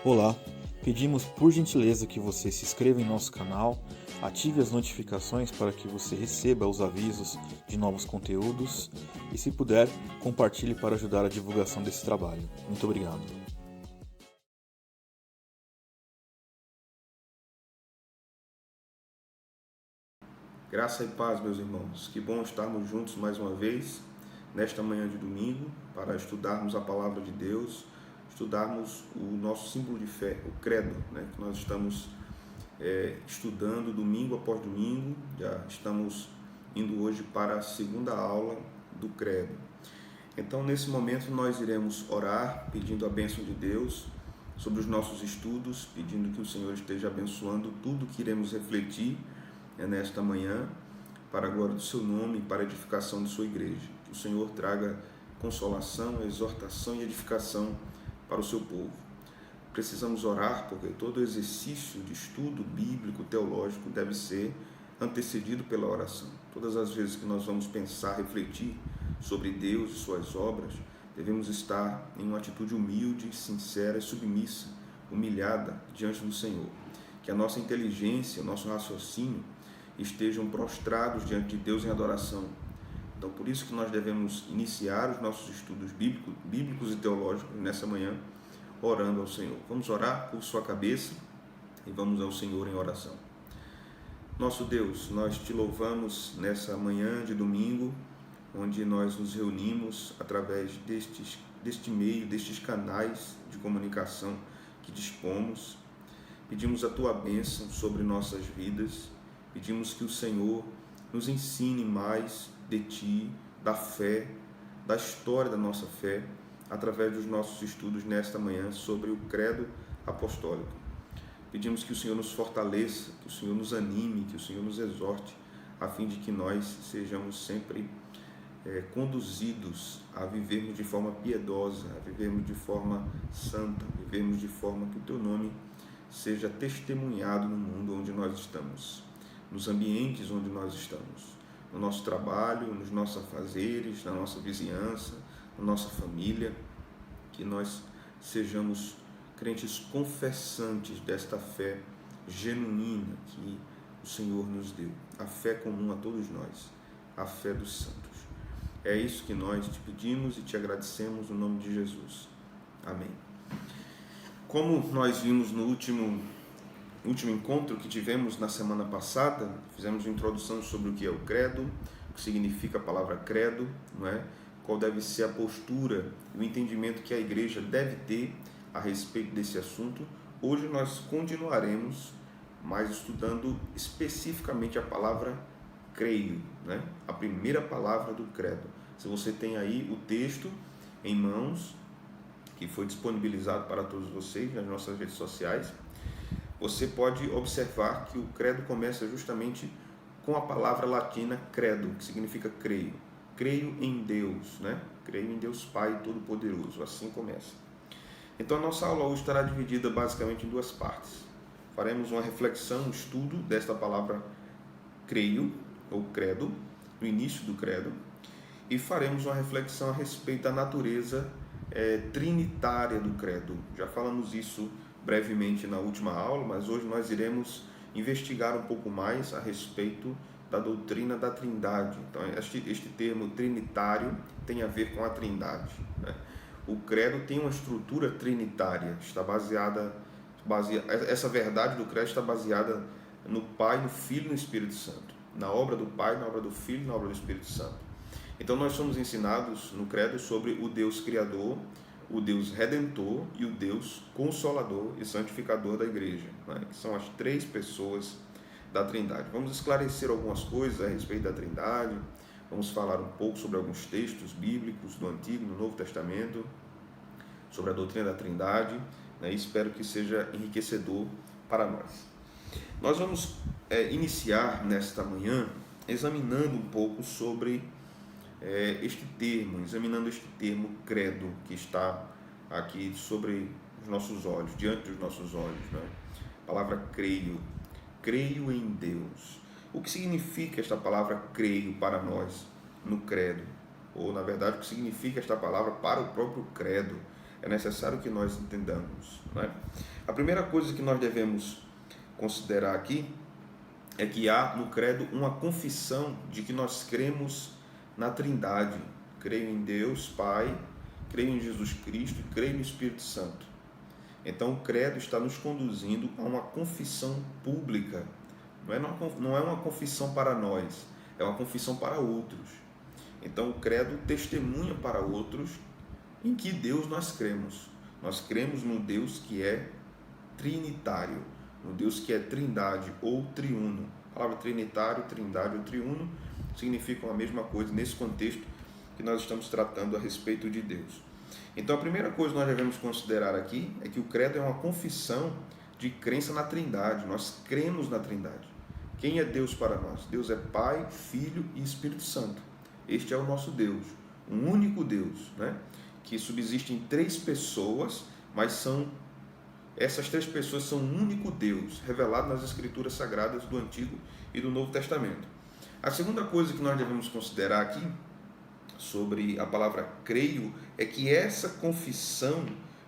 Olá, pedimos por gentileza que você se inscreva em nosso canal, ative as notificações para que você receba os avisos de novos conteúdos e, se puder, compartilhe para ajudar a divulgação desse trabalho. Muito obrigado. Graça e paz, meus irmãos. Que bom estarmos juntos mais uma vez, nesta manhã de domingo, para estudarmos a palavra de Deus, estudarmos o nosso símbolo de fé, o credo, que nós estamos estudando domingo após domingo. Já estamos indo hoje para a segunda aula do credo. Então, nesse momento, nós iremos orar, pedindo a bênção de Deus sobre os nossos estudos, pedindo que o Senhor esteja abençoando tudo que iremos refletir nesta manhã, para a glória do seu nome e para a edificação de sua igreja. Que o Senhor traga consolação, exortação e edificação para o seu povo. Precisamos orar, porque todo exercício de estudo bíblico, teológico, deve ser antecedido pela oração. Todas as vezes que nós vamos pensar, refletir sobre Deus e suas obras, devemos estar em uma atitude humilde, sincera e submissa, humilhada diante do Senhor. Que a nossa inteligência, o nosso raciocínio estejam prostrados diante de Deus em adoração. Então, por isso que nós devemos iniciar os nossos estudos bíblicos e teológicos nessa manhã, orando ao Senhor. Vamos orar por sua cabeça e vamos ao Senhor em oração. Nosso Deus, nós te louvamos nessa manhã de domingo, onde nós nos reunimos através deste meio, destes canais de comunicação que dispomos. Pedimos a tua bênção sobre nossas vidas. Pedimos que o Senhor nos ensine mais de Ti, da fé, da história da nossa fé, através dos nossos estudos nesta manhã sobre o credo apostólico. Pedimos que o Senhor nos fortaleça, que o Senhor nos anime, que o Senhor nos exorte, a fim de que nós sejamos sempre conduzidos a vivermos de forma piedosa, a vivermos de forma santa, a vivermos de forma que o Teu nome seja testemunhado no mundo onde nós estamos, nos ambientes onde nós estamos, no nosso trabalho, nos nossos afazeres, na nossa vizinhança, na nossa família, que nós sejamos crentes confessantes desta fé genuína que o Senhor nos deu, a fé comum a todos nós, a fé dos santos. É isso que nós te pedimos e te agradecemos no nome de Jesus. Amém. Como nós vimos no último encontro que tivemos na semana passada, fizemos uma introdução sobre o que é o credo, o que significa a palavra credo, não é? Qual deve ser a postura e o entendimento que a igreja deve ter a respeito desse assunto. Hoje nós continuaremos mais estudando especificamente a palavra creio, né? A primeira palavra do credo. Se você tem aí o texto em mãos, que foi disponibilizado para todos vocês nas nossas redes sociais, você pode observar que o credo começa justamente com a palavra latina credo, que significa creio. Creio em Deus, né? Creio em Deus Pai Todo-Poderoso, assim começa. Então a nossa aula hoje estará dividida basicamente em duas partes. Faremos uma reflexão, um estudo desta palavra creio, ou credo, no início do credo, e faremos uma reflexão a respeito da natureza trinitária do credo. Já falamos isso brevemente na última aula, mas hoje nós iremos investigar um pouco mais a respeito da doutrina da Trindade. Então, este termo trinitário tem a ver com a Trindade, né? O credo tem uma estrutura trinitária, essa verdade do credo está baseada no Pai, no Filho e no Espírito Santo, na obra do Pai, na obra do Filho e na obra do Espírito Santo. Então nós somos ensinados no credo sobre o Deus Criador, o Deus Redentor e o Deus Consolador e Santificador da igreja, né? Que são as três pessoas da Trindade. Vamos esclarecer algumas coisas a respeito da Trindade, vamos falar um pouco sobre alguns textos bíblicos do Antigo e do Novo Testamento, sobre a doutrina da Trindade, né? E espero que seja enriquecedor para nós. Nós vamos iniciar nesta manhã examinando um pouco sobre examinando este termo credo, que está aqui sobre os nossos olhos, diante dos nossos olhos, né? A palavra creio em Deus. O que significa esta palavra creio para nós no credo? Ou, na verdade, o que significa esta palavra para o próprio credo? é necessário que nós entendamos, né? A primeira coisa que nós devemos considerar aqui é que há no credo uma confissão de que nós cremos na Trindade. Creio em Deus Pai, creio em Jesus Cristo e creio no Espírito Santo. Então o credo está nos conduzindo a uma confissão pública. Não é uma confissão para nós, é uma confissão para outros. Então o credo testemunha para outros em que Deus nós cremos. Nós cremos no Deus que é trinitário, no Deus que é trindade ou triuno. A palavra trinitário, trindade ou triuno significam a mesma coisa nesse contexto que nós estamos tratando a respeito de Deus. Então a primeira coisa que nós devemos considerar aqui é que o credo é uma confissão de crença na Trindade. Nós cremos na Trindade. Quem é Deus para nós? Deus é Pai, Filho e Espírito Santo. Este é o nosso Deus, um único Deus, né? Que subsiste em 3 pessoas, mas essas 3 pessoas são um único Deus, revelado nas Escrituras Sagradas do Antigo e do Novo Testamento. A segunda coisa que nós devemos considerar aqui sobre a palavra creio é que essa confissão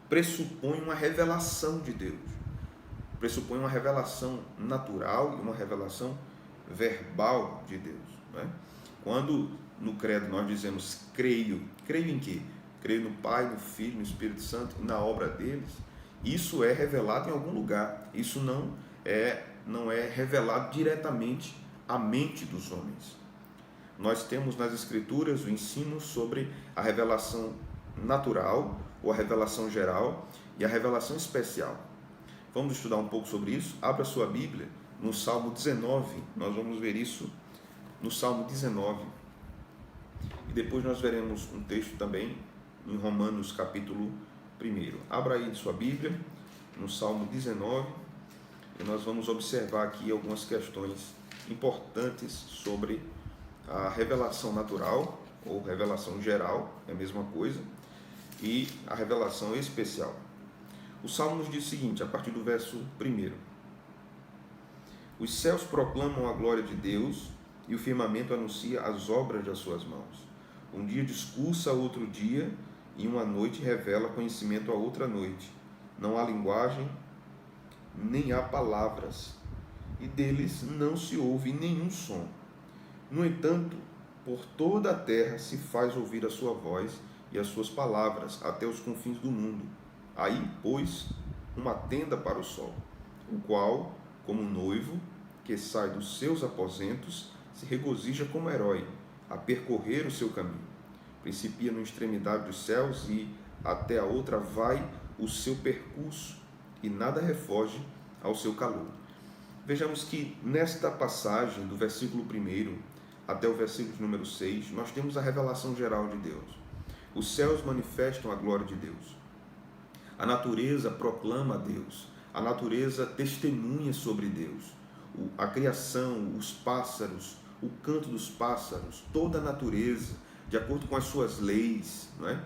pressupõe uma revelação de Deus, pressupõe uma revelação natural e uma revelação verbal de Deus, né? Quando no credo nós dizemos creio em quê? Creio no Pai, no Filho, no Espírito Santo e na obra deles. Isso é revelado em algum lugar. Isso não é revelado diretamente à mente dos homens. Nós temos nas Escrituras o ensino sobre a revelação natural, ou a revelação geral, e a revelação especial. Vamos estudar um pouco sobre isso? Abra sua Bíblia no Salmo 19. Nós vamos ver isso no Salmo 19. E depois nós veremos um texto também em Romanos capítulo 1. Abra aí sua Bíblia no Salmo 19 e nós vamos observar aqui algumas questões importantes sobre a revelação natural ou revelação geral, é a mesma coisa, e a revelação especial. O Salmo nos diz o seguinte, a partir do verso 1: Os céus proclamam a glória de Deus e o firmamento anuncia as obras das suas mãos. Um dia discursa a outro dia e uma noite revela conhecimento a outra noite. Não há linguagem, nem há palavras, e deles não se ouve nenhum som. No entanto, por toda a terra se faz ouvir a sua voz e as suas palavras até os confins do mundo. Aí, pois, uma tenda para o sol, o qual, como noivo que sai dos seus aposentos, se regozija como herói a percorrer o seu caminho. Principia na extremidade dos céus e até a outra vai o seu percurso, e nada refoge ao seu calor. Vejamos que nesta passagem, do versículo 1 até o versículo número 6, nós temos a revelação geral de Deus. Os céus manifestam a glória de Deus. A natureza proclama a Deus. A natureza testemunha sobre Deus. A criação, os pássaros, o canto dos pássaros, toda a natureza, de acordo com as suas leis, né?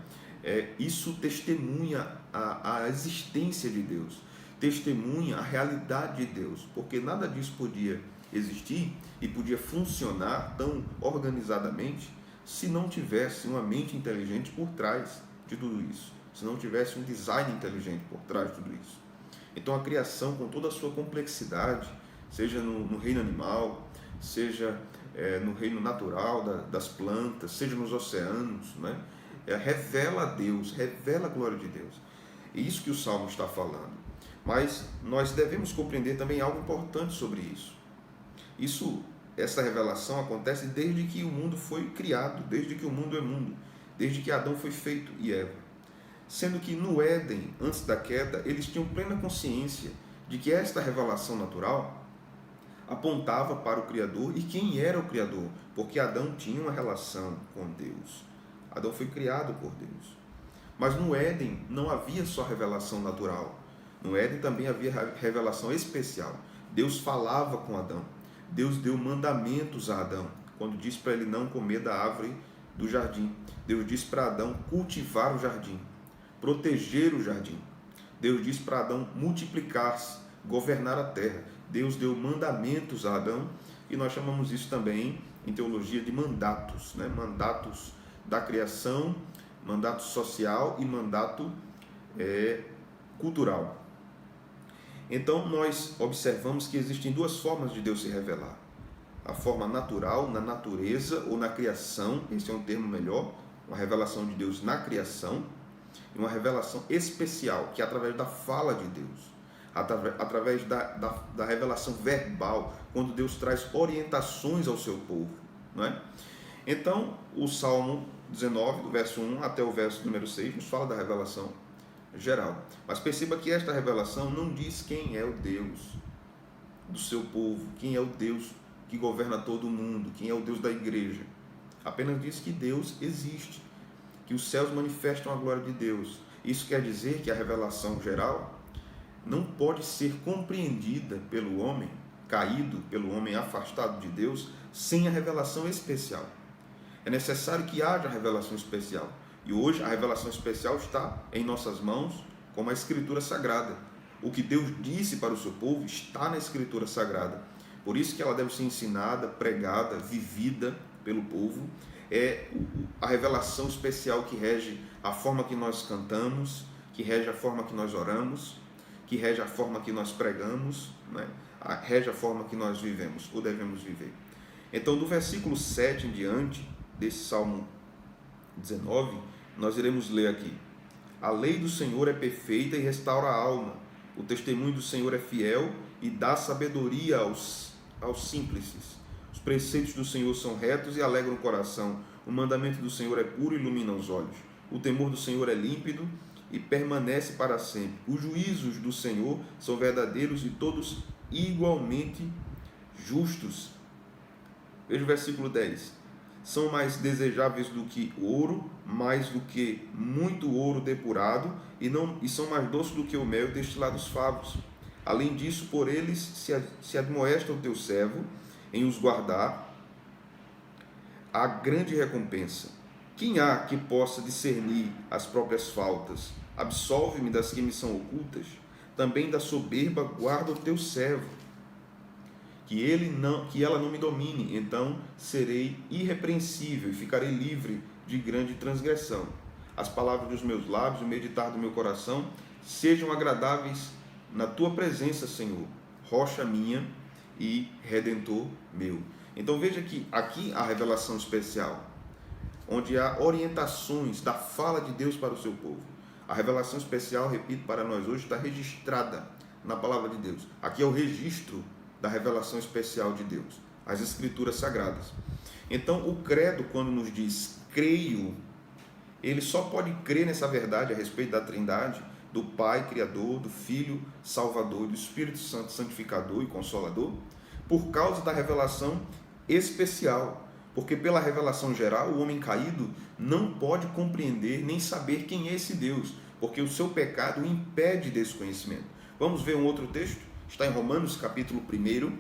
Isso testemunha a existência de Deus, testemunha a realidade de Deus, porque nada disso podia existir e podia funcionar tão organizadamente se não tivesse uma mente inteligente por trás de tudo isso, se não tivesse um design inteligente por trás de tudo isso. Então a criação, com toda a sua complexidade, seja no reino animal, seja no reino natural das plantas, seja nos oceanos, né? Revela a Deus, revela a glória de Deus. É isso que o Salmo está falando. Mas nós devemos compreender também algo importante sobre isso. Essa revelação acontece desde que o mundo foi criado, desde que o mundo é mundo, desde que Adão foi feito e Eva. Sendo que no Éden, antes da queda, eles tinham plena consciência de que esta revelação natural apontava para o Criador e quem era o Criador, porque Adão tinha uma relação com Deus. Adão foi criado por Deus. Mas no Éden não havia só revelação natural. No Éden também havia revelação especial. Deus falava com Adão. Deus deu mandamentos a Adão, quando disse para ele não comer da árvore do jardim. Deus disse para Adão cultivar o jardim, proteger o jardim. Deus disse para Adão multiplicar-se, governar a terra. Deus deu mandamentos a Adão, e nós chamamos isso também, em teologia, de mandatos, né? Mandatos da criação, mandato social e mandato cultural. Então nós observamos que existem duas formas de Deus se revelar. A forma natural, na natureza ou na criação, esse é um termo melhor, uma revelação de Deus na criação, e uma revelação especial, que é através da fala de Deus, através da revelação verbal, quando Deus traz orientações ao seu povo, não é? Então, o Salmo 19, do verso 1 até o verso número 6, nos fala da revelação geral. Mas perceba que esta revelação não diz quem é o Deus do seu povo, quem é o Deus que governa todo o mundo, quem é o Deus da igreja. Apenas diz que Deus existe, que os céus manifestam a glória de Deus. Isso quer dizer que a revelação geral não pode ser compreendida pelo homem caído, pelo homem afastado de Deus, sem a revelação especial. É necessário que haja revelação especial. E hoje a revelação especial está em nossas mãos, como a Escritura Sagrada. O que Deus disse para o seu povo está na Escritura Sagrada. Por isso que ela deve ser ensinada, pregada, vivida pelo povo. É a revelação especial que rege a forma que nós cantamos, que rege a forma que nós oramos, que rege a forma que nós pregamos, né? Rege a forma que nós vivemos, ou devemos viver. Então, do versículo 7 em diante, desse Salmo 19, nós iremos ler aqui: a lei do Senhor é perfeita e restaura a alma. O testemunho do Senhor é fiel e dá sabedoria aos simples. Os preceitos do Senhor são retos e alegram o coração. O mandamento do Senhor é puro e ilumina os olhos. O temor do Senhor é límpido e permanece para sempre. Os juízos do Senhor são verdadeiros e todos igualmente justos. Veja o versículo 10. São mais desejáveis do que ouro, mais do que muito ouro depurado, e são mais doces do que o mel destilado dos favos. Além disso, por eles se admoesta o teu servo em os guardar a grande recompensa. Quem há que possa discernir as próprias faltas? Absolve-me das que me são ocultas. Também da soberba guarda o teu servo, que ela não me domine. Então serei irrepreensível e ficarei livre de grande transgressão. As palavras dos meus lábios e o meditar do meu coração sejam agradáveis na tua presença, Senhor, rocha minha e redentor meu. Então veja que aqui a revelação especial, onde há orientações da fala de Deus para o seu povo. A revelação especial, repito, para nós hoje está registrada na palavra de Deus. Aqui é o registro da revelação especial de Deus, as Escrituras Sagradas. Então o credo, quando nos diz creio, ele só pode crer nessa verdade a respeito da Trindade, do Pai Criador, do Filho Salvador, do Espírito Santo Santificador e Consolador, por causa da revelação especial. Porque pela revelação geral, o homem caído não pode compreender nem saber quem é esse Deus, porque o seu pecado o impede desse conhecimento. Vamos ver um outro texto? Está em Romanos, capítulo 1,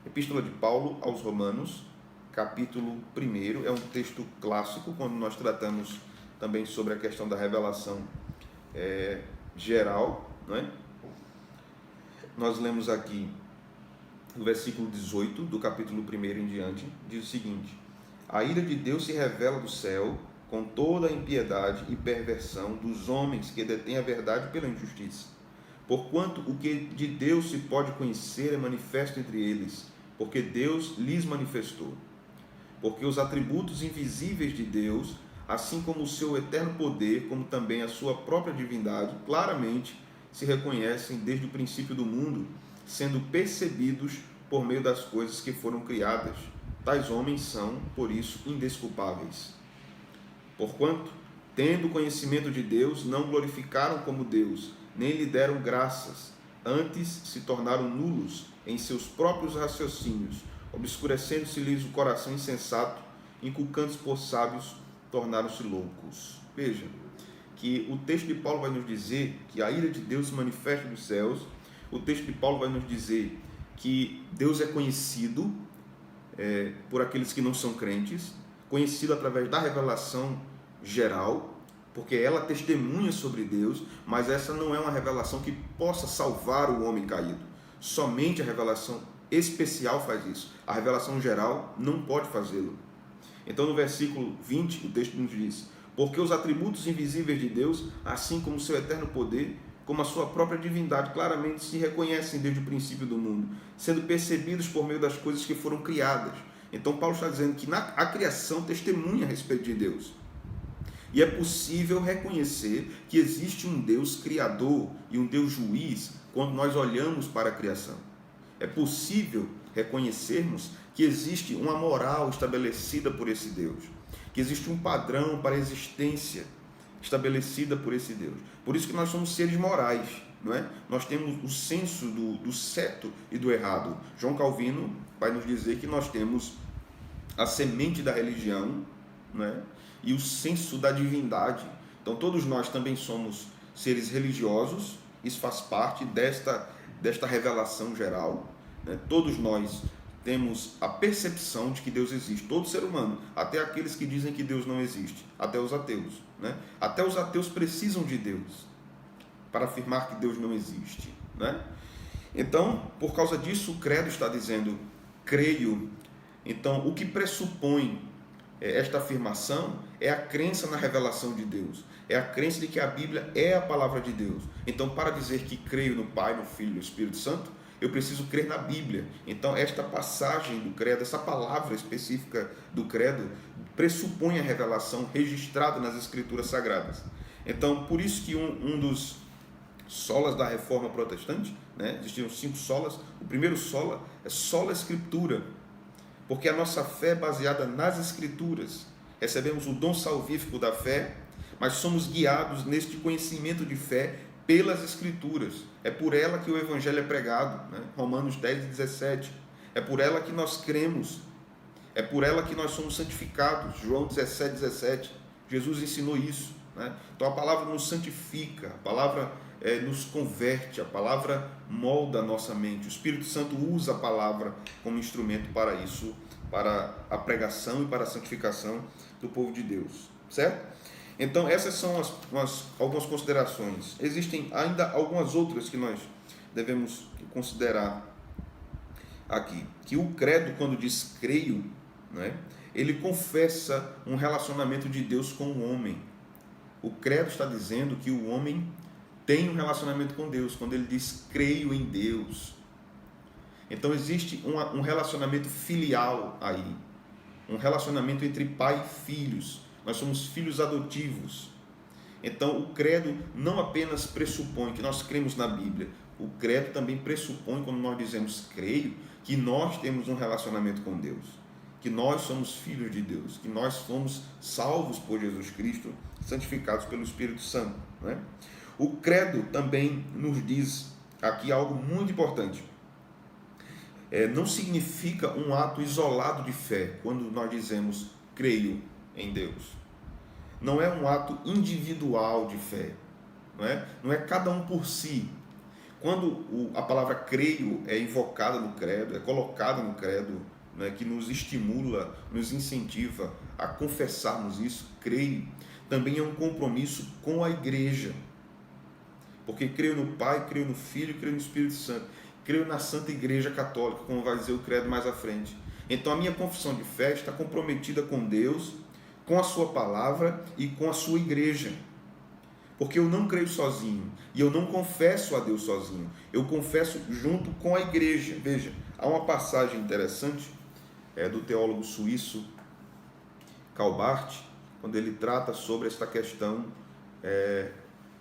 Epístola de Paulo aos Romanos, capítulo 1, é um texto clássico, quando nós tratamos também sobre a questão da revelação geral, não é? Nós lemos aqui no versículo 18 do capítulo 1 em diante, diz o seguinte: a ira de Deus se revela do céu com toda a impiedade e perversão dos homens que detêm a verdade pela injustiça. Porquanto o que de Deus se pode conhecer é manifesto entre eles, porque Deus lhes manifestou. Porque os atributos invisíveis de Deus, assim como o seu eterno poder, como também a sua própria divindade, claramente se reconhecem desde o princípio do mundo, sendo percebidos por meio das coisas que foram criadas. Tais homens são, por isso, indesculpáveis. Porquanto, tendo conhecimento de Deus, não glorificaram como Deus, nem lhe deram graças, antes se tornaram nulos em seus próprios raciocínios, obscurecendo-se-lhes o coração insensato, inculcando-se por sábios, tornaram-se loucos. Veja que o texto de Paulo vai nos dizer que a ira de Deus se manifesta dos céus. O texto de Paulo vai nos dizer que Deus é conhecido por aqueles que não são crentes, conhecido através da revelação geral, porque ela testemunha sobre Deus, mas essa não é uma revelação que possa salvar o homem caído. Somente a revelação especial faz isso. A revelação geral não pode fazê-lo. Então no versículo 20, o texto nos diz: porque os atributos invisíveis de Deus, assim como o seu eterno poder, como a sua própria divindade, claramente se reconhecem desde o princípio do mundo, sendo percebidos por meio das coisas que foram criadas. Então Paulo está dizendo que a criação testemunha a respeito de Deus. E é possível reconhecer que existe um Deus criador e um Deus juiz quando nós olhamos para a criação. É possível reconhecermos que existe uma moral estabelecida por esse Deus, que existe um padrão para a existência estabelecida por esse Deus. Por isso que nós somos seres morais, não é? Nós temos o senso do certo e do errado. João Calvino vai nos dizer que nós temos a semente da religião, não é? E o senso da divindade. Então todos nós também somos seres religiosos, isso faz parte desta revelação geral, né? Todos nós temos a percepção de que Deus existe, todo ser humano, até aqueles que dizem que Deus não existe, até os ateus, né? Até os ateus precisam de Deus para afirmar que Deus não existe, né? Então, por causa disso, o credo está dizendo, creio. Então, o que pressupõe esta afirmação é a crença na revelação de Deus, é a crença de que a Bíblia é a palavra de Deus. Então, para dizer que creio no Pai, no Filho e no Espírito Santo, eu preciso crer na Bíblia. Então, esta passagem do credo, essa palavra específica do credo, pressupõe a revelação registrada nas Escrituras Sagradas. Então, por isso que um dos solas da Reforma Protestante, né, existiam 5 solas, o primeiro sola é sola Escritura, porque a nossa fé é baseada nas Escrituras. Recebemos o dom salvífico da fé, mas somos guiados neste conhecimento de fé pelas Escrituras. É por ela que o Evangelho é pregado, né? Romanos 10 e 17. É por ela que nós cremos. É por ela que nós somos santificados. João 17, 17. Jesus ensinou isso, né? Então a palavra nos santifica, a palavra nos converte, a palavra molda a nossa mente. O Espírito Santo usa a palavra como instrumento para isso, para a pregação e para a santificação do povo de Deus, certo? Então essas são algumas considerações. Existem ainda algumas outras que nós devemos considerar aqui. Que o credo, quando diz creio, né, ele confessa um relacionamento de Deus com o homem. O credo está dizendo que o homem tem um relacionamento com Deus, quando ele diz creio em Deus. Então existe um relacionamento filial aí, um relacionamento entre pai e filhos. Nós somos filhos adotivos. Então o credo não apenas pressupõe que nós cremos na Bíblia, o credo também pressupõe, quando nós dizemos creio, que nós temos um relacionamento com Deus, que nós somos filhos de Deus, que nós fomos salvos por Jesus Cristo, santificados pelo Espírito Santo, né? O credo também nos diz aqui algo muito importante. Não significa um ato isolado de fé, quando nós dizemos creio em Deus. Não é um ato individual de fé, não é cada um por si. Quando a palavra creio é invocada no credo, é colocada no credo, né, que nos estimula, nos incentiva a confessarmos isso, creio, também é um compromisso com a igreja. Porque creio no Pai, creio no Filho, creio no Espírito Santo. Creio na Santa Igreja Católica, como vai dizer o credo mais à frente. Então a minha confissão de fé está comprometida com Deus, com a sua palavra e com a sua igreja. Porque eu não creio sozinho e eu não confesso a Deus sozinho. Eu confesso junto com a igreja. Veja, há uma passagem interessante do teólogo suíço Calbart, quando ele trata sobre esta questão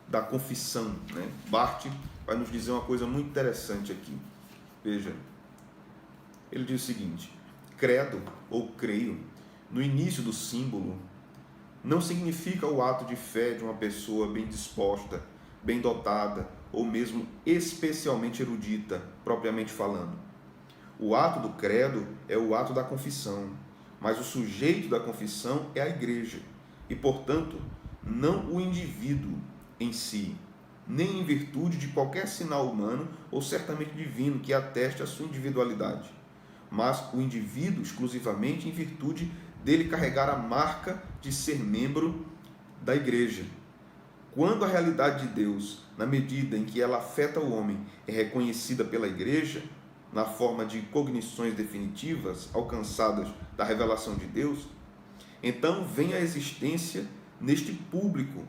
da confissão, né? Barth vai nos dizer uma coisa muito interessante aqui. Veja, ele diz o seguinte: credo ou creio, no início do símbolo, não significa o ato de fé de uma pessoa bem disposta, bem dotada ou mesmo especialmente erudita, propriamente falando. O ato do credo é o ato da confissão, mas o sujeito da confissão é a igreja e, portanto, não o indivíduo em si, nem em virtude de qualquer sinal humano ou certamente divino que ateste a sua individualidade, mas o indivíduo exclusivamente em virtude dele carregar a marca de ser membro da igreja. Quando a realidade de Deus, na medida em que ela afeta o homem, é reconhecida pela igreja, na forma de cognições definitivas alcançadas da revelação de Deus, então vem a existência neste público.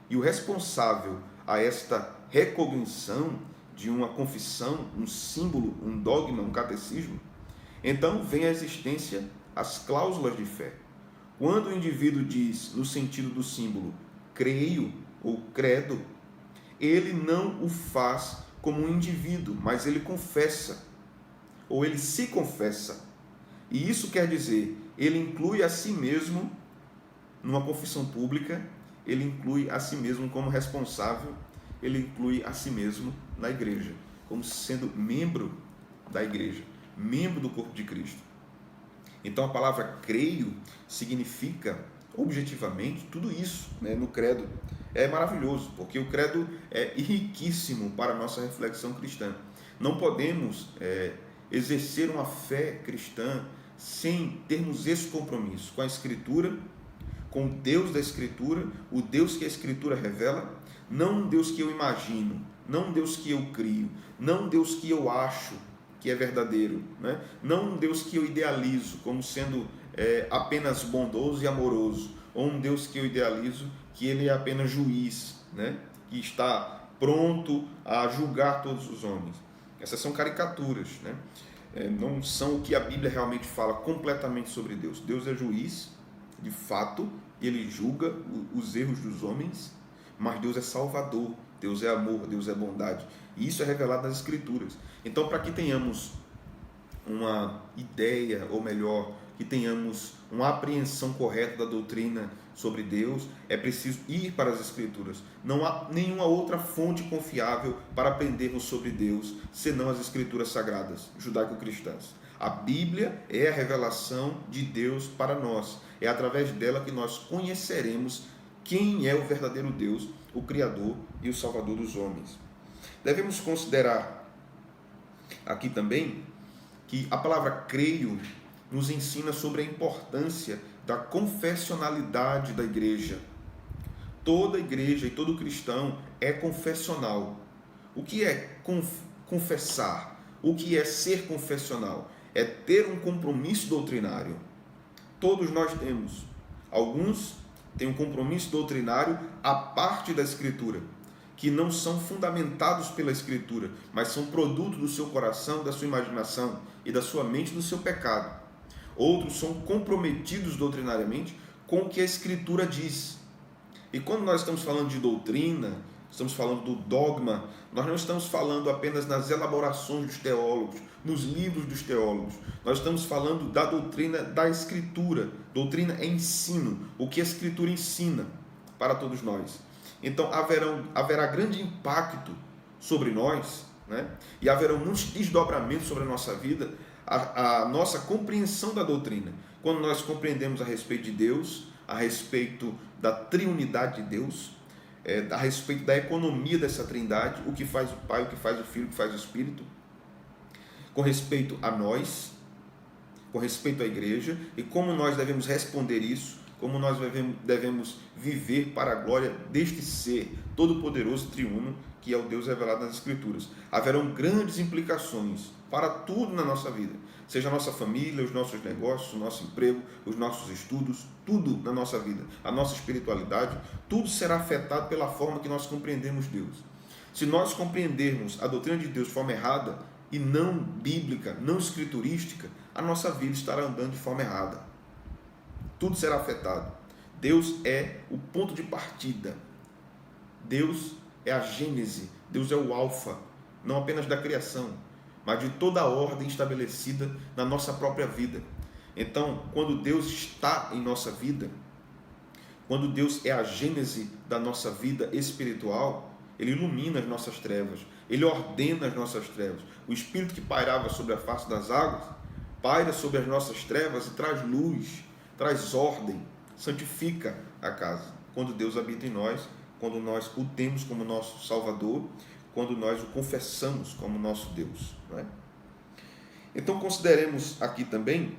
E o responsável a esta recognição de uma confissão, um símbolo, um dogma, um catecismo, então vem a existência as cláusulas de fé. Quando o indivíduo diz, no sentido do símbolo, creio ou credo, ele não o faz como um indivíduo, mas ele confessa, ou ele se confessa. E isso quer dizer, ele inclui a si mesmo numa confissão pública, ele inclui a si mesmo como responsável, ele inclui a si mesmo na igreja, como sendo membro da igreja, membro do corpo de Cristo. Então a palavra creio significa objetivamente tudo isso, né, no credo. É maravilhoso, porque o credo é riquíssimo para a nossa reflexão cristã. Não podemos exercer uma fé cristã sem termos esse compromisso com a Escritura, com o Deus da Escritura, o Deus que a Escritura revela, não um Deus que eu imagino, não um Deus que eu crio, não um Deus que eu acho que é verdadeiro, né? Não um Deus que eu idealizo como sendo apenas bondoso e amoroso, ou um Deus que eu idealizo que ele é apenas juiz, né? Que está pronto a julgar todos os homens. Essas são caricaturas, né? Não são o que a Bíblia realmente fala completamente sobre Deus. Deus é juiz, de fato, ele julga os erros dos homens, mas Deus é salvador, Deus é amor, Deus é bondade. E isso é revelado nas Escrituras. Então, para que tenhamos uma ideia, ou melhor, que tenhamos uma apreensão correta da doutrina sobre Deus, é preciso ir para as Escrituras. Não há nenhuma outra fonte confiável para aprendermos sobre Deus, senão as Escrituras sagradas, judaico-cristãs. A Bíblia é a revelação de Deus para nós. É através dela que nós conheceremos quem é o verdadeiro Deus, o Criador e o Salvador dos homens. Devemos considerar aqui também que a palavra creio nos ensina sobre a importância da confessionalidade da igreja. Toda igreja e todo cristão é confessional. O que é confessar? O que é ser confessional? É ter um compromisso doutrinário. Todos nós temos. Alguns têm um compromisso doutrinário à parte da Escritura, que não são fundamentados pela Escritura, mas são produto do seu coração, da sua imaginação e da sua mente, do seu pecado. Outros são comprometidos doutrinariamente com o que a Escritura diz. E quando nós estamos falando de doutrina, estamos falando do dogma, nós não estamos falando apenas nas elaborações dos teólogos, nos livros dos teólogos. Nós estamos falando da doutrina da Escritura. Doutrina é ensino, o que a Escritura ensina para todos nós. Então haverá grande impacto sobre nós, né? E haverão muitos desdobramentos sobre a nossa vida, a nossa compreensão da doutrina. Quando nós compreendemos a respeito de Deus, a respeito da triunidade de Deus, a respeito da economia dessa trindade, o que faz o Pai, o que faz o Filho, o que faz o Espírito, com respeito a nós, com respeito à igreja, e como nós devemos responder isso, como nós devemos viver para a glória deste ser todo-poderoso, triuno, que é o Deus revelado nas Escrituras. Haverão grandes implicações para tudo na nossa vida, seja a nossa família, os nossos negócios, o nosso emprego, os nossos estudos, tudo na nossa vida, a nossa espiritualidade, tudo será afetado pela forma que nós compreendemos Deus. Se nós compreendermos a doutrina de Deus de forma errada e não bíblica, não escriturística, a nossa vida estará andando de forma errada. Tudo será afetado. Deus é o ponto de partida. Deus é a gênese. Deus é o alfa, não apenas da criação, mas de toda a ordem estabelecida na nossa própria vida. Então, quando Deus está em nossa vida, quando Deus é a gênese da nossa vida espiritual, Ele ilumina as nossas trevas, Ele ordena as nossas trevas. O Espírito que pairava sobre a face das águas, paira sobre as nossas trevas e traz luz, traz ordem, santifica a casa. Quando Deus habita em nós, quando nós o temos como nosso Salvador, quando nós o confessamos como nosso Deus, não é? Então consideremos aqui também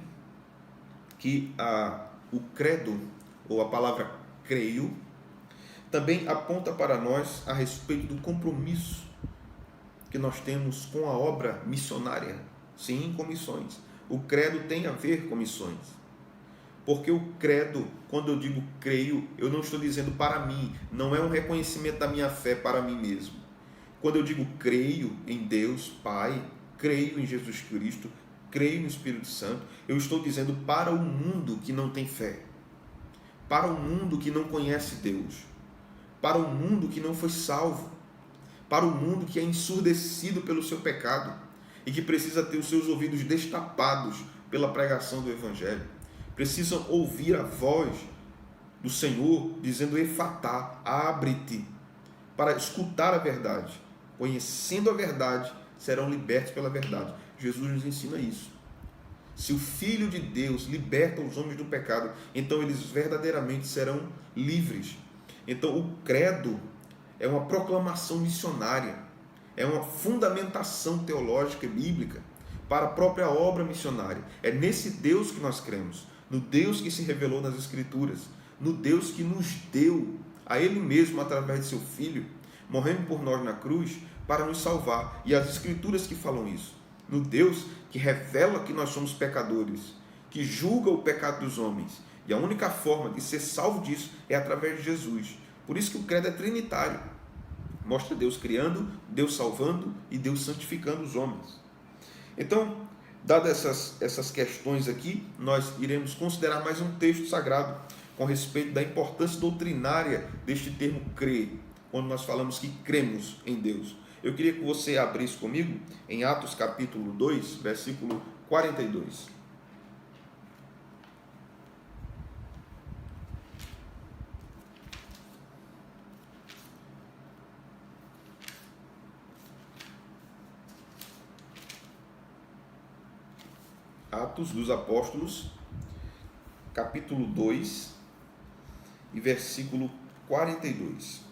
que o credo, ou a palavra creio, também aponta para nós a respeito do compromisso que nós temos com a obra missionária. Sim, com missões. O credo tem a ver com missões. Porque o credo, quando eu digo creio, eu não estou dizendo para mim, não é um reconhecimento da minha fé para mim mesmo. Quando eu digo creio em Deus Pai, creio em Jesus Cristo, creio no Espírito Santo, eu estou dizendo para o mundo que não tem fé, para o mundo que não conhece Deus, para o mundo que não foi salvo, para o mundo que é ensurdecido pelo seu pecado e que precisa ter os seus ouvidos destapados pela pregação do Evangelho. Precisam ouvir a voz do Senhor dizendo: Efatá, abre-te, para escutar a verdade. Conhecendo a verdade, serão libertos pela verdade. Jesus nos ensina isso. Se o Filho de Deus liberta os homens do pecado, então eles verdadeiramente serão livres. Então o credo é uma proclamação missionária, é uma fundamentação teológica e bíblica para a própria obra missionária. É nesse Deus que nós cremos, no Deus que se revelou nas Escrituras, no Deus que nos deu a Ele mesmo através de seu Filho, morrendo por nós na cruz para nos salvar. E as Escrituras que falam isso. No Deus que revela que nós somos pecadores, que julga o pecado dos homens. E a única forma de ser salvo disso é através de Jesus. Por isso que o credo é trinitário. Mostra Deus criando, Deus salvando e Deus santificando os homens. Então, dadas essas questões aqui, nós iremos considerar mais um texto sagrado com respeito da importância doutrinária deste termo crer, quando nós falamos que cremos em Deus. Eu queria que você abrisse comigo em Atos capítulo 2, versículo 42. Atos dos Apóstolos, capítulo 2 e versículo 42.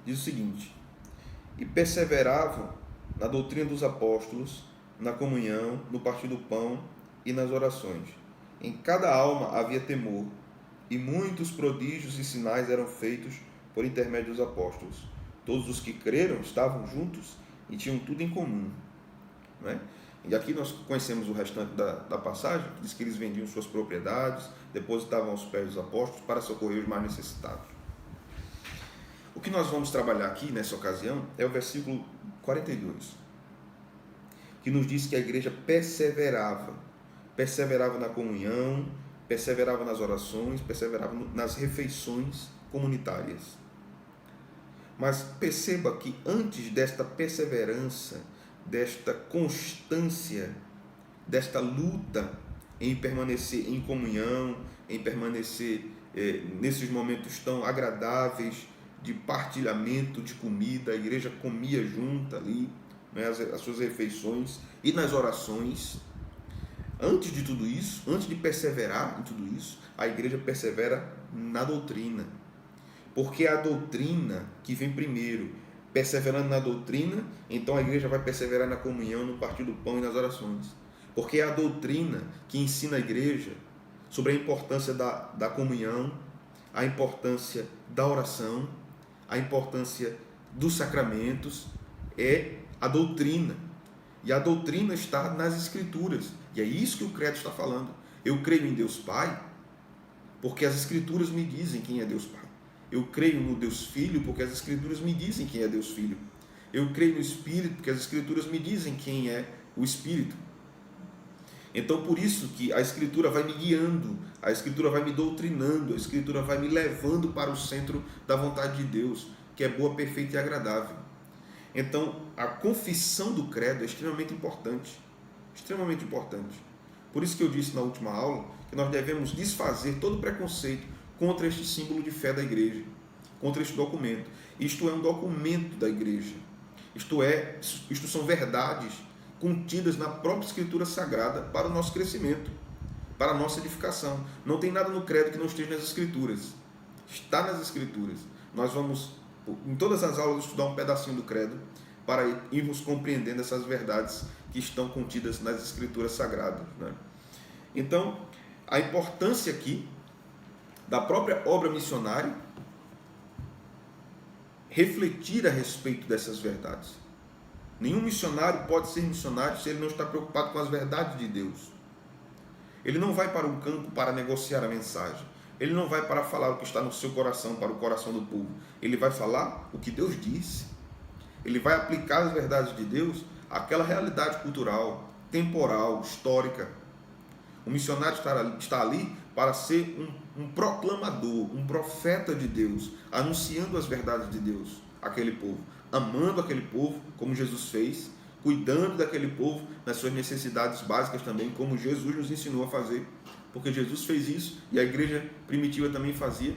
Diz o seguinte: e perseveravam na doutrina dos apóstolos, na comunhão, no partir do pão e nas orações. Em cada alma havia temor, e muitos prodígios e sinais eram feitos por intermédio dos apóstolos. Todos os que creram estavam juntos e tinham tudo em comum. Não é? E aqui nós conhecemos o restante da passagem, que diz que eles vendiam suas propriedades, depositavam aos pés dos apóstolos para socorrer os mais necessitados. O que nós vamos trabalhar aqui nessa ocasião é o versículo 42, que nos diz que a igreja perseverava na comunhão, perseverava nas orações, perseverava nas refeições comunitárias. Mas perceba que antes desta perseverança, desta constância, desta luta em permanecer em comunhão, em permanecer nesses momentos tão agradáveis de partilhamento de comida, a igreja comia junto ali, né, as suas refeições e nas orações. Antes de tudo isso, antes de perseverar em tudo isso, a igreja persevera na doutrina. Porque é a doutrina que vem primeiro. Perseverando na doutrina, então a igreja vai perseverar na comunhão, no partir do pão e nas orações. Porque é a doutrina que ensina a igreja sobre a importância da comunhão, a importância da oração, a importância dos sacramentos, é a doutrina. E a doutrina está nas Escrituras. E é isso que o credo está falando. Eu creio em Deus Pai, porque as Escrituras me dizem quem é Deus Pai. Eu creio no Deus Filho, porque as Escrituras me dizem quem é Deus Filho. Eu creio no Espírito, porque as Escrituras me dizem quem é o Espírito. Então, por isso que a Escritura vai me guiando, a Escritura vai me doutrinando, a Escritura vai me levando para o centro da vontade de Deus, que é boa, perfeita e agradável. Então, a confissão do credo é extremamente importante. Extremamente importante. Por isso que eu disse na última aula que nós devemos desfazer todo preconceito contra este símbolo de fé da igreja, contra este documento. Isto é um documento da igreja. Isto são verdades contidas na própria Escritura Sagrada para o nosso crescimento, para a nossa edificação. Não tem nada no credo que não esteja nas Escrituras. Está nas Escrituras. Nós vamos, em todas as aulas, estudar um pedacinho do credo para irmos compreendendo essas verdades que estão contidas nas Escrituras Sagradas, né? Então, a importância aqui da própria obra missionária refletir a respeito dessas verdades. Nenhum missionário pode ser missionário se ele não está preocupado com as verdades de Deus. Ele não vai para um campo para negociar a mensagem. Ele não vai para falar o que está no seu coração, para o coração do povo. Ele vai falar o que Deus disse. Ele vai aplicar as verdades de Deus àquela realidade cultural, temporal, histórica. O missionário está ali para ser um proclamador, um profeta de Deus, anunciando as verdades de Deus àquele povo, amando aquele povo, como Jesus fez, cuidando daquele povo nas suas necessidades básicas também, como Jesus nos ensinou a fazer, porque Jesus fez isso e a igreja primitiva também fazia.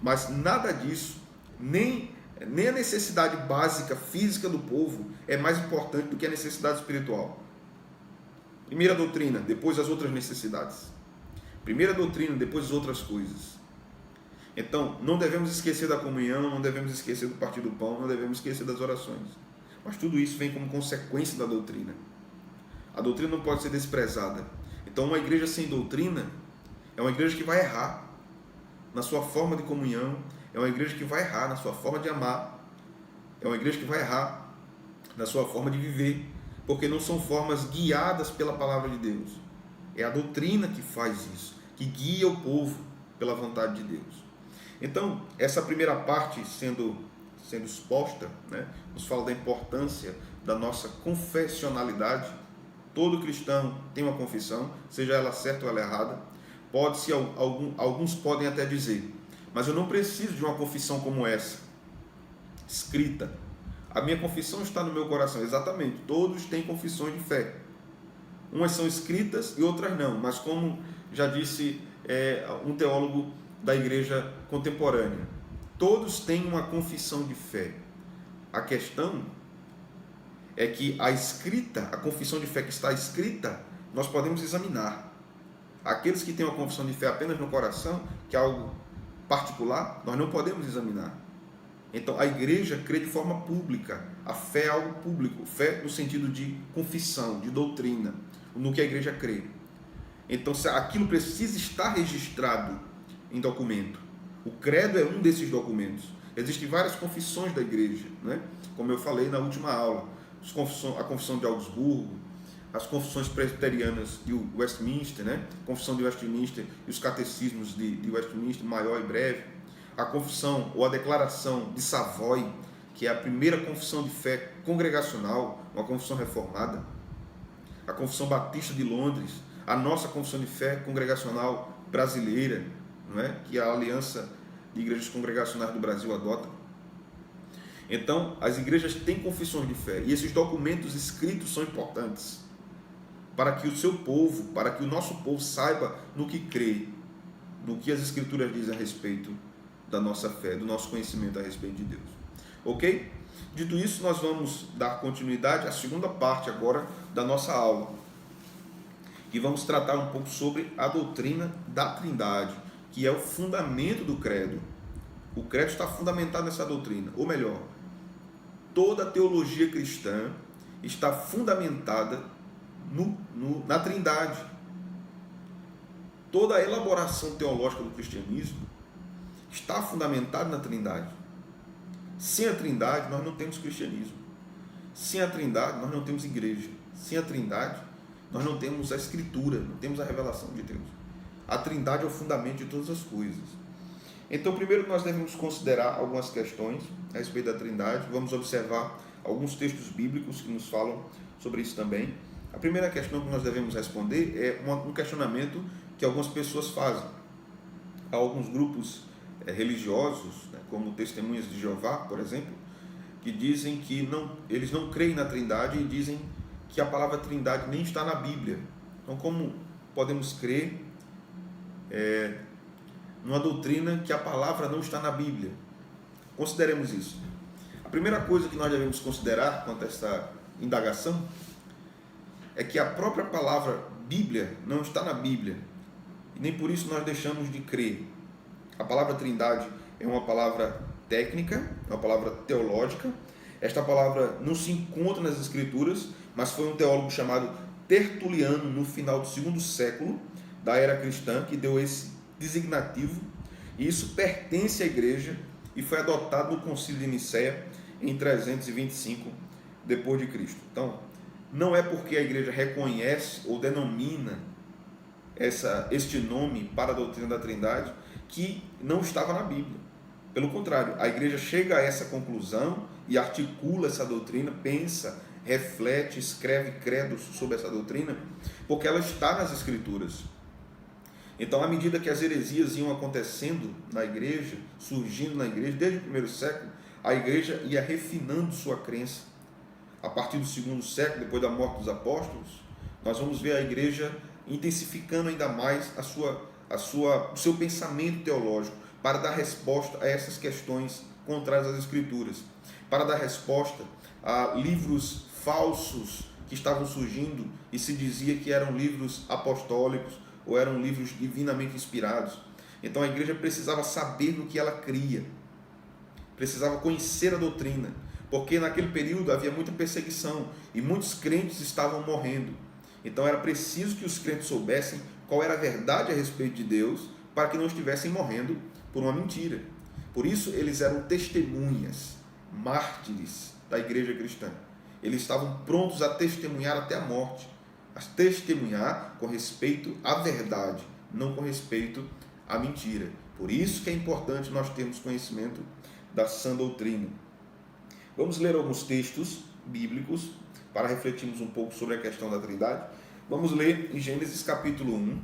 Mas nada disso, nem a necessidade básica física do povo é mais importante do que a necessidade espiritual. Primeira doutrina, depois as outras necessidades. Primeira doutrina, depois as outras coisas. Então, não devemos esquecer da comunhão, não devemos esquecer do partir do pão, não devemos esquecer das orações. Mas tudo isso vem como consequência da doutrina. A doutrina não pode ser desprezada. Então, uma igreja sem doutrina é uma igreja que vai errar na sua forma de comunhão, é uma igreja que vai errar na sua forma de amar, é uma igreja que vai errar na sua forma de viver, porque não são formas guiadas pela palavra de Deus. É a doutrina que faz isso, que guia o povo pela vontade de Deus. Então, essa primeira parte sendo exposta, nos fala da importância da nossa confessionalidade. Todo cristão tem uma confissão, seja ela certa ou ela errada. Alguns podem até dizer, mas eu não preciso de uma confissão como essa, escrita. A minha confissão está no meu coração. Exatamente, todos têm confissões de fé. Umas são escritas e outras não, mas como já disse um teólogo da igreja contemporânea, todos têm uma confissão de fé. A questão é que a confissão de fé que está escrita, nós podemos examinar. Aqueles que têm uma confissão de fé apenas no coração, que é algo particular, nós não podemos examinar. Então, a igreja crê de forma pública. A fé é algo público. Fé no sentido de confissão, de doutrina, no que a igreja crê. Então, aquilo precisa estar registrado em documento. O credo é um desses documentos. Existem várias confissões da igreja, como eu falei na última aula. A confissão de Augsburgo, as confissões presbiterianas de Westminster, a confissão de Westminster e os catecismos de Westminster, maior e breve. A confissão ou a declaração de Savoy, que é a primeira confissão de fé congregacional, uma confissão reformada. A confissão batista de Londres, a nossa confissão de fé congregacional brasileira, que a Aliança de Igrejas Congregacionais do Brasil adota. Então, as igrejas têm confissões de fé, e esses documentos escritos são importantes para que o seu povo, para que o nosso povo saiba no que crê, no que as Escrituras dizem a respeito da nossa fé, do nosso conhecimento a respeito de Deus. Ok? Dito isso, nós vamos dar continuidade à segunda parte agora da nossa aula, e vamos tratar um pouco sobre a doutrina da Trindade, que é o fundamento do credo. O credo está fundamentado nessa doutrina, ou melhor, toda a teologia cristã está fundamentada na Trindade. Toda a elaboração teológica do cristianismo está fundamentada na Trindade. Sem a Trindade, nós não temos cristianismo. Sem a Trindade, nós não temos igreja. Sem a Trindade, nós não temos a Escritura, não temos a revelação de Deus. A Trindade é o fundamento de todas as coisas. Então, primeiro nós devemos considerar algumas questões a respeito da Trindade. Vamos observar alguns textos bíblicos que nos falam sobre isso também. A primeira questão que nós devemos responder é um questionamento que algumas pessoas fazem. Há alguns grupos religiosos, como Testemunhas de Jeová, por exemplo, que dizem que eles não creem na Trindade e dizem que a palavra Trindade nem está na Bíblia. Então, como podemos crer numa doutrina que a palavra não está na Bíblia? Consideremos isso. A primeira coisa que nós devemos considerar quanto a essa indagação é que a própria palavra Bíblia não está na Bíblia, e nem por isso nós deixamos de crer. A palavra Trindade é uma palavra técnica, é uma palavra teológica. Esta palavra não se encontra nas Escrituras, mas foi um teólogo chamado Tertuliano, no final do segundo século da era cristã, que deu esse designativo, e isso pertence à igreja e foi adotado no Concílio de Nicéia em 325 depois de Cristo. Então, não é porque a igreja reconhece ou denomina este nome para a doutrina da Trindade que não estava na Bíblia. Pelo contrário, a igreja chega a essa conclusão e articula essa doutrina, pensa, reflete, escreve credos sobre essa doutrina, porque ela está nas Escrituras. Então, à medida que as heresias iam acontecendo na igreja, surgindo na igreja, desde o primeiro século, a igreja ia refinando sua crença. A partir do segundo século, depois da morte dos apóstolos, nós vamos ver a igreja intensificando ainda mais o seu pensamento teológico para dar resposta a essas questões contrárias às Escrituras, para dar resposta a livros falsos que estavam surgindo e se dizia que eram livros apostólicos ou eram livros divinamente inspirados. Então a igreja precisava saber no que ela cria, precisava conhecer a doutrina, porque naquele período havia muita perseguição e muitos crentes estavam morrendo. Então era preciso que os crentes soubessem qual era a verdade a respeito de Deus, para que não estivessem morrendo por uma mentira. Por isso eles eram testemunhas, mártires da igreja cristã. Eles estavam prontos a testemunhar até a morte, a testemunhar com respeito à verdade, não com respeito à mentira. Por isso que é importante nós termos conhecimento da sã doutrina. Vamos ler alguns textos bíblicos para refletirmos um pouco sobre a questão da Trindade. Vamos ler em Gênesis capítulo 1.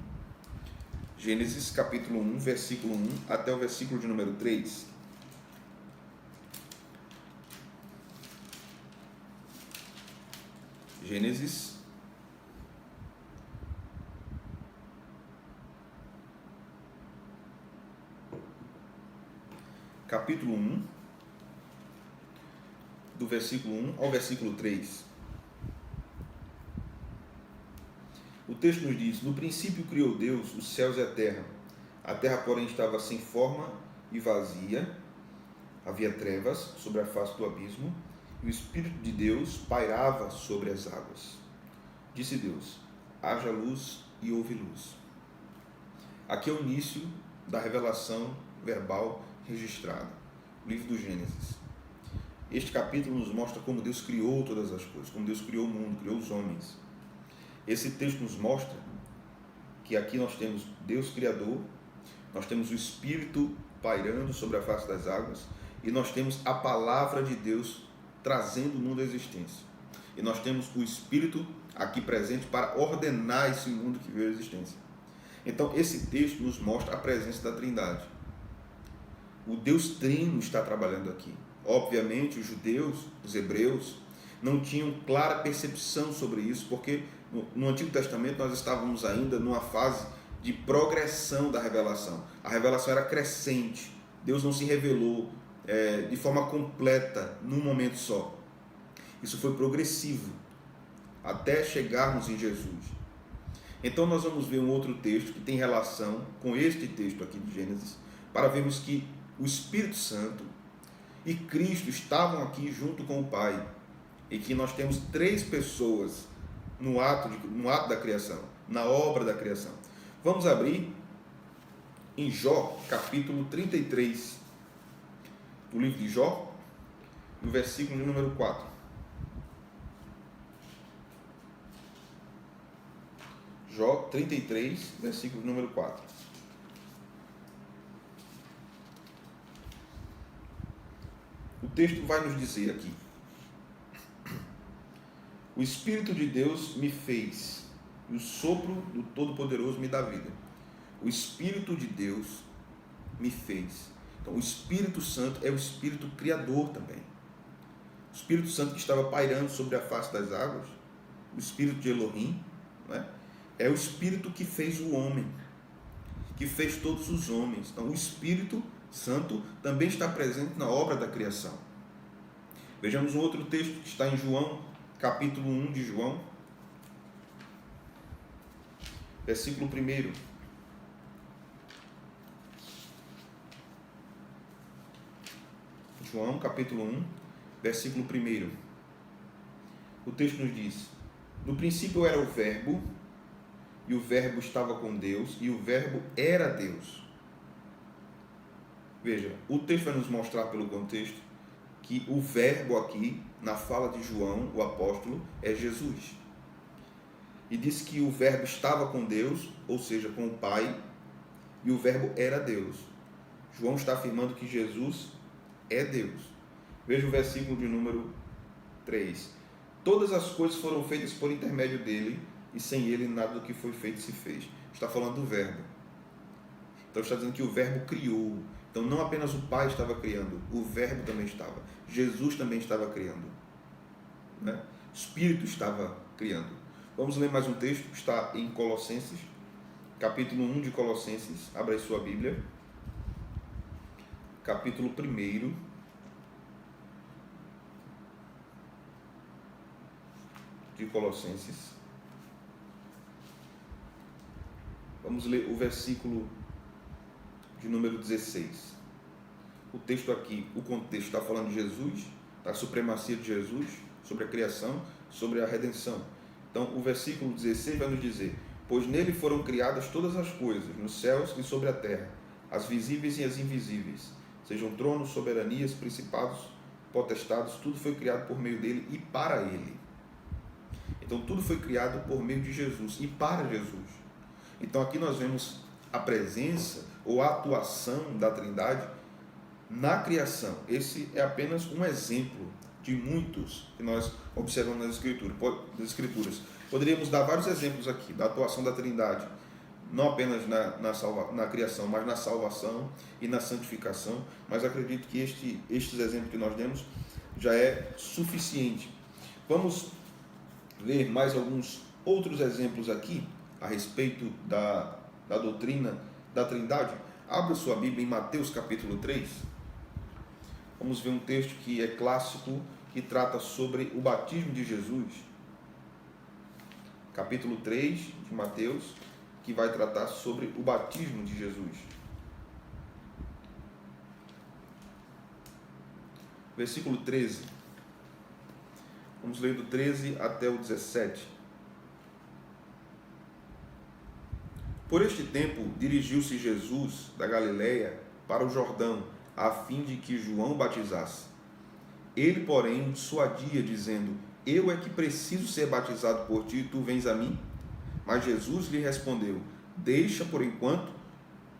Gênesis capítulo 1, versículo 1 até o versículo de número 3. Gênesis capítulo 1, do versículo 1 ao versículo 3. O texto nos diz: no princípio criou Deus os céus e a terra porém estava sem forma e vazia, havia trevas sobre a face do abismo, e o Espírito de Deus pairava sobre as águas. Disse Deus: haja luz e houve luz. Aqui é o início da revelação verbal registrada, o livro do Gênesis. Este capítulo nos mostra como Deus criou todas as coisas, como Deus criou o mundo, criou os homens. Esse texto nos mostra que aqui nós temos Deus Criador, nós temos o Espírito pairando sobre a face das águas e nós temos a palavra de Deus trazendo o mundo à existência. E nós temos o Espírito aqui presente para ordenar esse mundo que veio à existência. Então, esse texto nos mostra a presença da Trindade. O Deus Trino está trabalhando aqui. Obviamente, os judeus, os hebreus, não tinham clara percepção sobre isso, porque no Antigo Testamento nós estávamos ainda numa fase de progressão da revelação. A revelação era crescente. Deus não se revelou de forma completa num momento só. Isso foi progressivo até chegarmos em Jesus. Então nós vamos ver um outro texto que tem relação com este texto aqui de Gênesis, para vermos que o Espírito Santo e Cristo estavam aqui junto com o Pai, e que nós temos três pessoas no ato da criação, na obra da criação. Vamos abrir em Jó, capítulo 33, do livro de Jó, no versículo de número 4. Jó 33, versículo de número 4. O texto vai nos dizer aqui: o Espírito de Deus me fez, e o sopro do Todo-Poderoso me dá vida. O Espírito de Deus me fez. Então, o Espírito Santo é o Espírito Criador também. O Espírito Santo que estava pairando sobre a face das águas, o Espírito de Elohim, né? É o Espírito que fez o homem, que fez todos os homens. Então, o Espírito Santo também está presente na obra da criação. Vejamos um outro texto que está em João, capítulo 1 de João, versículo 1. João, capítulo 1, versículo 1. O texto nos diz: no princípio era o Verbo, e o Verbo estava com Deus, e o Verbo era Deus. Veja, o texto vai nos mostrar pelo contexto que o verbo aqui, na fala de João, o apóstolo, é Jesus. E diz que o verbo estava com Deus, ou seja, com o Pai, e o verbo era Deus. João está afirmando que Jesus é Deus. Veja o versículo de número 3. Todas as coisas foram feitas por intermédio dele, e sem ele nada do que foi feito se fez. Está falando do verbo. Então está dizendo que o verbo criou. Então não apenas o Pai estava criando, o verbo também estava. Jesus também estava criando. Né? O Espírito estava criando. Vamos ler mais um texto, está em Colossenses, capítulo 1 de Colossenses. Abra aí sua Bíblia. Capítulo 1 de Colossenses. Vamos ler o versículo de número 16. O texto aqui, o contexto está falando de Jesus, da supremacia de Jesus, sobre a criação, sobre a redenção. Então, o versículo 16 vai nos dizer: pois nele foram criadas todas as coisas, nos céus e sobre a terra, as visíveis e as invisíveis, sejam tronos, soberanias, principados, potestades, tudo foi criado por meio dele e para ele. Então, tudo foi criado por meio de Jesus e para Jesus. Então, aqui nós vemos a presença ou a atuação da Trindade na criação. Esse é apenas um exemplo de muitos que nós observamos nas Escrituras. Poderíamos dar vários exemplos aqui da atuação da Trindade, não apenas na criação, mas na salvação e na santificação. Mas acredito que estes exemplos que nós demos já é suficiente. Vamos ver mais alguns outros exemplos aqui a respeito da doutrina da Trindade. Abra sua Bíblia em Mateus capítulo 3. Vamos ver um texto que é clássico, que trata sobre o batismo de Jesus. Capítulo 3 de Mateus, que vai tratar sobre o batismo de Jesus. Versículo 13. Vamos ler do 13 até o 17. Por este tempo, dirigiu-se Jesus da Galileia para o Jordão, a fim de que João o batizasse. Ele, porém, dissuadia, dizendo: eu é que preciso ser batizado por ti, e tu vens a mim? Mas Jesus lhe respondeu: deixa por enquanto,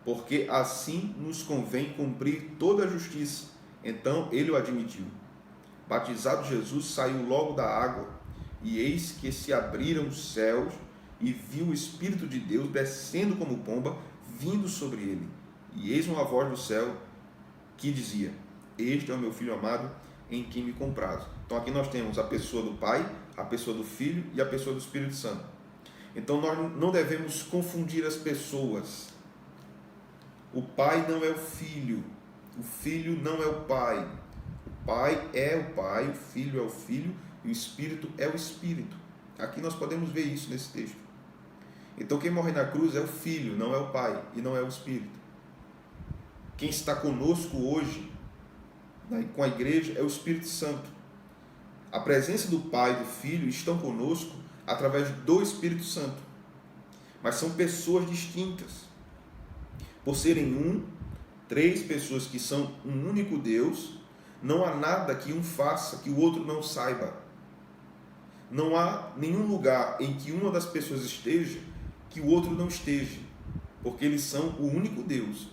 porque assim nos convém cumprir toda a justiça. Então ele o admitiu. Batizado Jesus, saiu logo da água, e eis que se abriram os céus, e viu o Espírito de Deus descendo como pomba, vindo sobre ele. E eis uma voz do céu que dizia: este é o meu Filho amado, em quem me comprazo. Então aqui nós temos a pessoa do Pai, a pessoa do Filho e a pessoa do Espírito Santo. Então nós não devemos confundir as pessoas. O Pai não é o Filho, o Filho não é o Pai. O Pai é o Pai, o Filho é o Filho e o Espírito é o Espírito. Aqui nós podemos ver isso nesse texto. Então quem morre na cruz é o Filho, não é o Pai e não é o Espírito. Quem está conosco hoje, com a igreja, é o Espírito Santo. A presença do Pai e do Filho estão conosco através do Espírito Santo. Mas são pessoas distintas. Por serem três pessoas que são um único Deus, não há nada que um faça que o outro não saiba. Não há nenhum lugar em que uma das pessoas esteja que o outro não esteja, porque eles são o único Deus.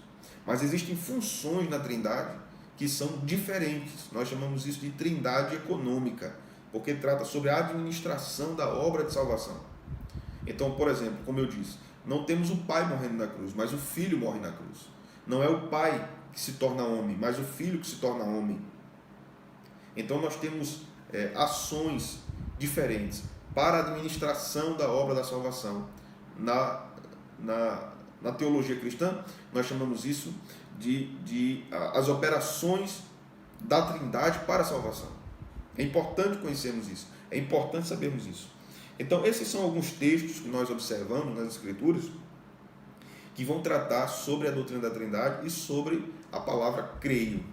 Mas existem funções na Trindade que são diferentes. Nós chamamos isso de Trindade econômica, porque trata sobre a administração da obra de salvação. Então, por exemplo, como eu disse, não temos o Pai morrendo na cruz, mas o Filho morre na cruz. Não é o Pai que se torna homem, mas o Filho que se torna homem. Então nós temos ações diferentes para a administração da obra da salvação. Na teologia cristã, nós chamamos isso de as operações da Trindade para a salvação. É importante conhecermos isso, é importante sabermos isso. Então, esses são alguns textos que nós observamos nas Escrituras que vão tratar sobre a doutrina da Trindade e sobre a palavra creio,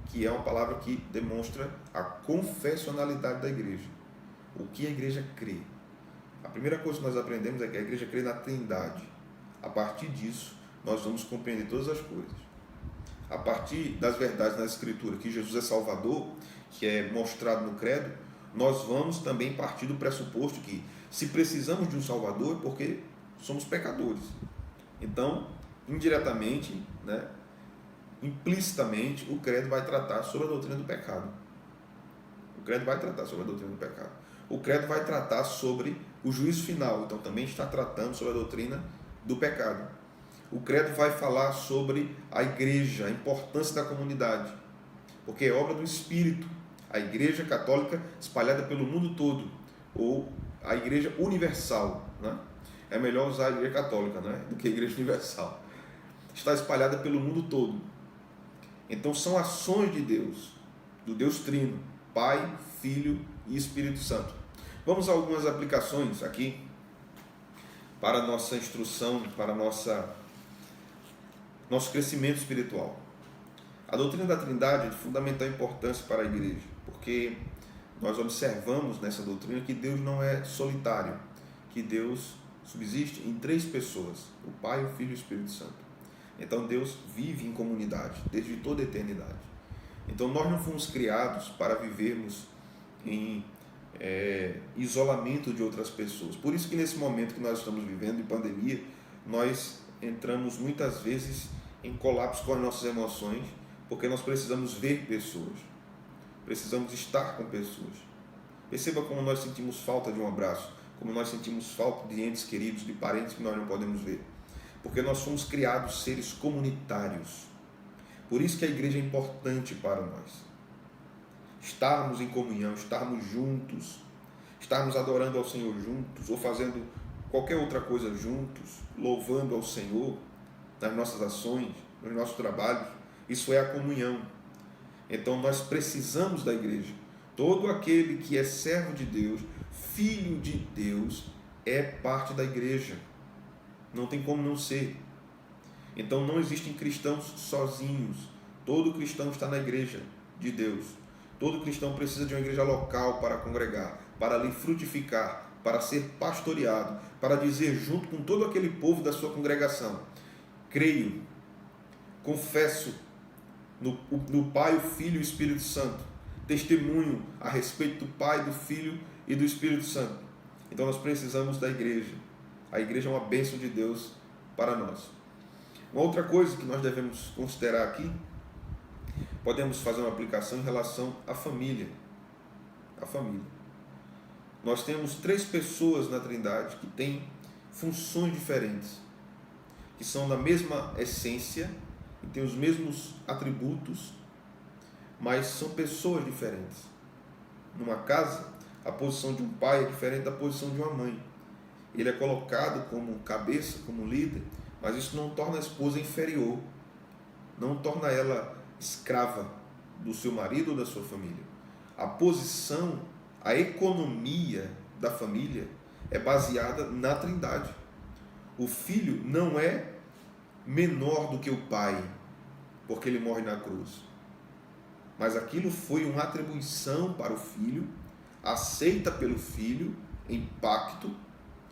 que é uma palavra que demonstra a confessionalidade da igreja. O que a igreja crê? A primeira coisa que nós aprendemos é que a igreja crê na Trindade. A partir disso, nós vamos compreender todas as coisas. a partir das verdades na Escritura, que Jesus é Salvador, que é mostrado no credo, nós vamos também partir do pressuposto que, se precisamos de um Salvador, é porque somos pecadores. Então, indiretamente, né, implicitamente, o credo vai tratar sobre a doutrina do pecado. O credo vai tratar sobre a doutrina do pecado. O credo vai tratar sobre o juízo final, então também está tratando sobre a doutrina do pecado. O credo vai falar sobre a igreja, a importância da comunidade, porque é obra do Espírito. A igreja católica espalhada pelo mundo todo, ou a igreja universal, né? É melhor usar a igreja católica, né, do que a igreja universal. Está espalhada pelo mundo todo. Então são ações de Deus, do Deus Trino, Pai, Filho e Espírito Santo. Vamos a algumas aplicações aqui para a nossa instrução, para nosso crescimento espiritual. A doutrina da Trindade é de fundamental importância para a igreja, porque nós observamos nessa doutrina que Deus não é solitário, que Deus subsiste em 3 pessoas, o Pai, o Filho e o Espírito Santo. Então Deus vive em comunidade, desde toda a eternidade. Então nós não fomos criados para vivermos em isolamento de outras pessoas. Por isso que nesse momento que nós estamos vivendo, de pandemia, nós entramos muitas vezes em colapso com as nossas emoções, porque nós precisamos ver pessoas, precisamos estar com pessoas. Perceba como nós sentimos falta de um abraço, como nós sentimos falta de entes queridos, de parentes que nós não podemos ver, porque nós somos criados seres comunitários. Por isso que a igreja é importante para nós. Estarmos em comunhão, estarmos juntos, estarmos adorando ao Senhor juntos, ou fazendo qualquer outra coisa juntos, louvando ao Senhor nas nossas ações, nos nossos trabalhos. Isso é a comunhão. Então nós precisamos da igreja. Todo aquele que é servo de Deus, filho de Deus, é parte da igreja. Não tem como não ser. Então não existem cristãos sozinhos. Todo cristão está na igreja de Deus. Todo cristão precisa de uma igreja local para congregar, para ali frutificar, para ser pastoreado, para dizer junto com todo aquele povo da sua congregação: creio, confesso no Pai, o Filho e o Espírito Santo, testemunho a respeito do Pai, do Filho e do Espírito Santo. Então nós precisamos da igreja. A igreja é uma bênção de Deus para nós. Uma outra coisa que nós devemos considerar aqui, podemos fazer uma aplicação em relação à família. A família. Nós temos 3 pessoas na Trindade que têm funções diferentes, que são da mesma essência e têm os mesmos atributos, mas são pessoas diferentes. Numa casa, a posição de um pai é diferente da posição de uma mãe. Ele é colocado como cabeça, como líder, mas isso não torna a esposa inferior, não torna ela escrava do seu marido ou da sua família. A posição, a economia da família é baseada na Trindade. O filho não é menor do que o pai, porque ele morre na cruz. Mas aquilo foi uma atribuição para o filho, aceita pelo filho em pacto,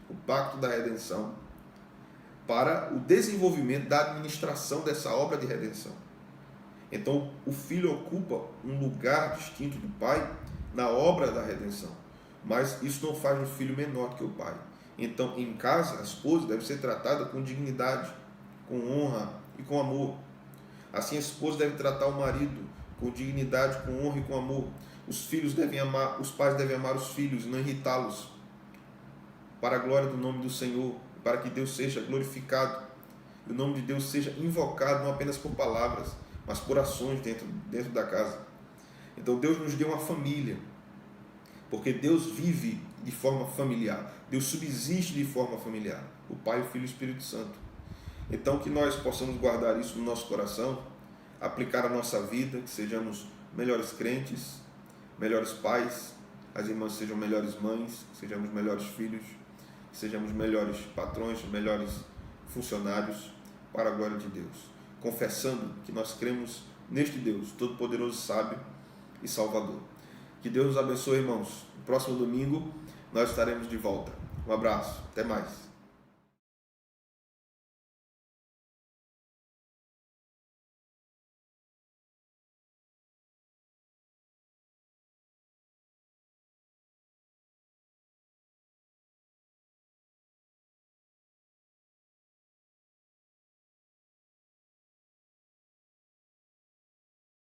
o pacto da redenção, para o desenvolvimento da administração dessa obra de redenção. Então, o filho ocupa um lugar distinto do pai na obra da redenção, mas isso não faz o filho menor que o pai. Então, em casa, a esposa deve ser tratada com dignidade, com honra e com amor. Assim, a esposa deve tratar o marido com dignidade, com honra e com amor. Os filhos devem amar, os pais devem amar os filhos e não irritá-los, para a glória do nome do Senhor, para que Deus seja glorificado, e o nome de Deus seja invocado não apenas por palavras, mas por ações dentro da casa. Então Deus nos deu uma família, porque Deus vive de forma familiar, Deus subsiste de forma familiar, o Pai, o Filho e o Espírito Santo. Então que nós possamos guardar isso no nosso coração, aplicar a nossa vida, que sejamos melhores crentes, melhores pais, as irmãs sejam melhores mães, sejamos melhores filhos, sejamos melhores patrões, melhores funcionários, para a glória de Deus, confessando que nós cremos neste Deus, Todo-Poderoso, Sábio e Salvador. Que Deus nos abençoe, irmãos. No próximo domingo nós estaremos de volta. Um abraço, até mais.